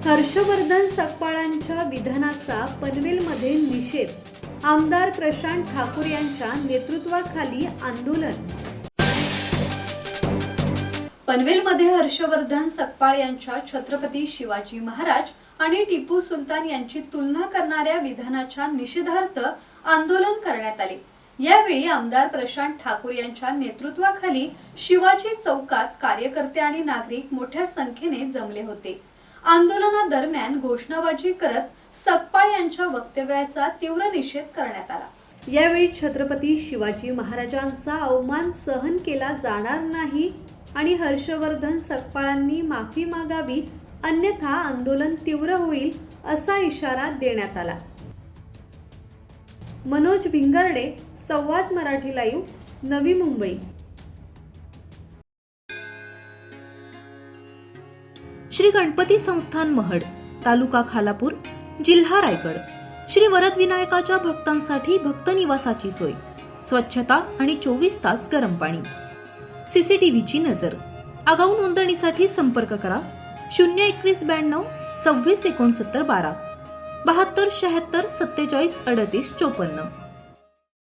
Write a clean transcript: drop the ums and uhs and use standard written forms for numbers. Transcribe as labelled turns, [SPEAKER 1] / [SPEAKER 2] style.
[SPEAKER 1] हर्षवर्धन सकपाळांच्या विधानाचा पनवेलमध्ये निषेध. आमदार प्रशांत ठाकूर यांच्या नेतृत्वाखाली आंदोलन. पनवेलमध्ये हर्षवर्धन सकपाळ यांच्या छत्रपती शिवाजी महाराज आणि टिपू सुलतान यांची तुलना करणाऱ्या विधानाच्या निषेधार्थ आंदोलन करण्यात आले. यावेळी आमदार प्रशांत ठाकूर यांच्या नेतृत्वाखाली शिवाजी चौकात कार्यकर्ते आणि नागरिक मोठ्या संख्येने जमले होते. आंदोलनादरम्यान घोषणाबाजी करत सकपाळ यांच्या वक्तव्याचा तीव्र निषेध करण्यात आला. यावेळी छत्रपती शिवाजी महाराजांचा अवमान सहन केला जाणार नाही आणि हर्षवर्धन सकपाळांनी माफी मागावी, अन्यथा आंदोलन तीव्र होईल असा इशारा देण्यात आला. मनोज भिंगर्डे, संवाद मराठी लाईव्ह, नवी मुंबई.
[SPEAKER 2] श्री गणपती संस्थान महड, तालुका खालापूर, जिल्हा रायगड. श्री वरदविनायकाच्या भक्तांसाठी भक्त निवासाची सोय, स्वच्छता आणि 24 तास गरम पाणी. सीसीटीव्हीची नजर. आगाऊ नोंदणीसाठी संपर्क करा 02192 26 69 12 72 76 47 38 54.